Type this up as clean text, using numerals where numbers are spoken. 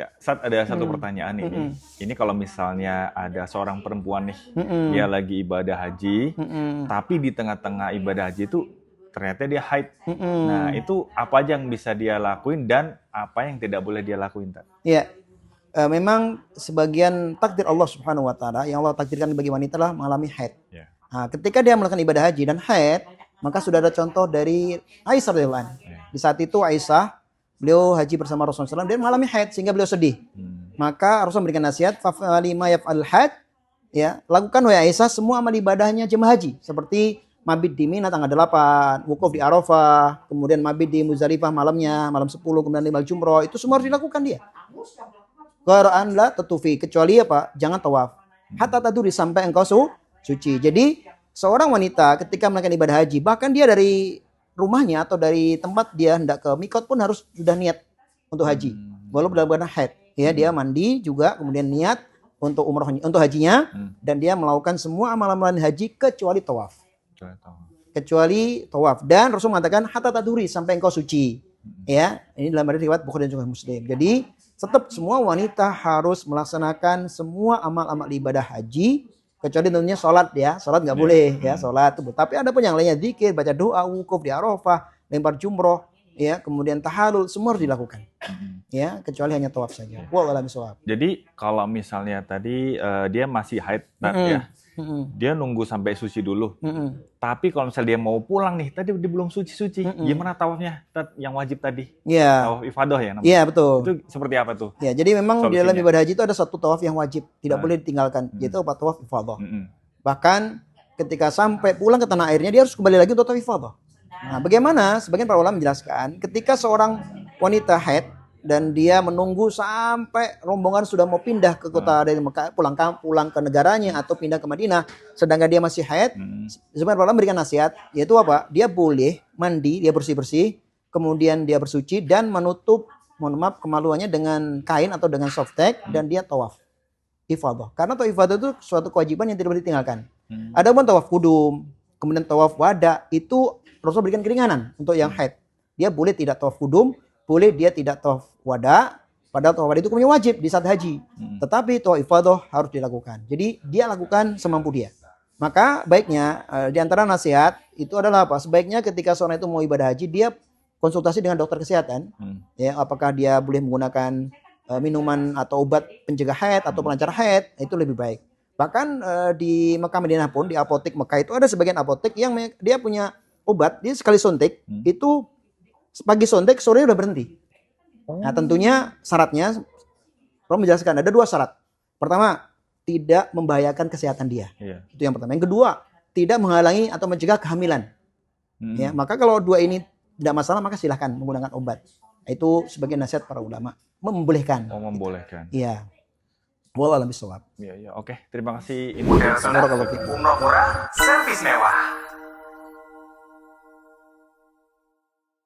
Ya, Sat, ada satu pertanyaan ini. Ini kalau misalnya ada seorang perempuan nih, dia lagi ibadah haji, tapi di tengah-tengah ibadah haji itu ternyata dia haid. Nah, itu apa aja yang bisa dia lakuin dan apa yang tidak boleh dia lakuin, Tat? Ya, memang sebagian takdir Allah Subhanahu wa taala yang Allah takdirkan bagi wanita lah mengalami haid. Ya. Nah, ketika dia melakukan ibadah haji dan haid, maka sudah ada contoh dari Aisyah radhiyallahu anha. Di saat itu Aisyah, beliau haji bersama Rasulullah SAW, dia mengalami haid sehingga beliau sedih. Maka Rasul memberikan nasihat, fa'ali ma yaf'al haid, ya, lakukan wahai Aisyah semua amal ibadahnya jemaah haji, seperti mabit di Mina tanggal 8, wukuf di Arafah, kemudian mabit di Muzdalifah malamnya, malam 10, kemudian limal jumroh, itu semua harus dilakukan dia. Qur'an la tatufi, kecuali apa? Jangan tawaf. Hatta taduri, sampai engkau suci. Jadi seorang wanita ketika melakukan ibadah haji, bahkan dia dari rumahnya atau dari tempat dia hendak ke mikot pun harus sudah niat untuk haji. Walaupun dalam keadaan haid, ya, dia mandi juga kemudian niat untuk umrohnya, untuk hajinya, dan dia melakukan semua amalan-amalan haji kecuali tawaf. Kecuali tawaf. Dan Rasul mengatakan hatta taduri, sampai engkau suci. Ya, ini dalam riwayat Bukhari dan juga Muslim. Jadi tetap semua wanita harus melaksanakan semua amal-amal ibadah haji, kecuali tentunya sholat, ya. Sholat nggak boleh, ya, sholat. Tapi ada pun yang lainnya, zikir, baca doa, wukuf di Arafah, lempar jumroh, ya, kemudian tahalul, semua harus dilakukan. Ya, kecuali hanya tawaf saja. Wallahu a'lam bishawab. Jadi kalau misalnya tadi dia masih haid, Tat, ya, dia nunggu sampai suci dulu. Tapi kalau misalnya dia mau pulang nih, tadi dia belum suci-suci, gimana tawafnya, Tat, yang wajib tadi? Ya. Tawaf ifadah ya namanya? Iya, betul. Itu seperti apa tuh? Ya, jadi memang di dalam ibadah haji itu ada satu tawaf yang wajib, tidak boleh ditinggalkan, yaitu tawaf ifadah. Bahkan ketika sampai pulang ke tanah airnya, dia harus kembali lagi untuk tawaf ifadah. Nah, bagaimana? Sebagian para ulama menjelaskan, ketika seorang wanita haid dan dia menunggu sampai rombongan sudah mau pindah ke kota dari Mekah, pulang ke negaranya atau pindah ke Madinah, sedangkan dia masih haid, sebenarnya para ulama memberikan nasihat, yaitu apa? Dia boleh mandi, dia bersih-bersih, kemudian dia bersuci dan menutup, mohon maaf, kemaluannya dengan kain atau dengan softtek, dan dia tawaf ifadah. Karena tawaf ifadah itu suatu kewajiban yang tidak boleh ditinggalkan. Ada pun tawaf kudum, kemudian tawaf wada, itu Rasul berikan keringanan untuk yang haid. Dia boleh tidak tawaf kudum, boleh dia tidak tawaf wada, padahal tawaf wada itu punya wajib di saat haji. Tetapi tawaf ifadah harus dilakukan. Jadi dia lakukan semampu dia. Maka baiknya di antara nasihat itu adalah apa? Sebaiknya ketika seorang itu mau ibadah haji, dia konsultasi dengan dokter kesehatan. Ya, apakah dia boleh menggunakan minuman atau obat pencegah haid atau pelancar haid, itu lebih baik. Bahkan di Mekah Madinah pun, di apotek Mekah itu ada sebagian apotek yang dia punya obat, dia sekali suntik, itu pagi suntik, sore udah berhenti. Nah, tentunya syaratnya, Romo menjelaskan ada 2 syarat. Pertama, tidak membahayakan kesehatan dia. Itu yang pertama. Yang kedua, tidak menghalangi atau mencegah kehamilan. Ya, maka kalau 2 ini tidak masalah, maka silahkan menggunakan obat. Itu sebagai nasihat para ulama. Membolehkan. Oh, membolehkan. Iya. Wallahu a'lam bishawab. Iya, oke. Terima kasih. Umroh murah, servis mewah.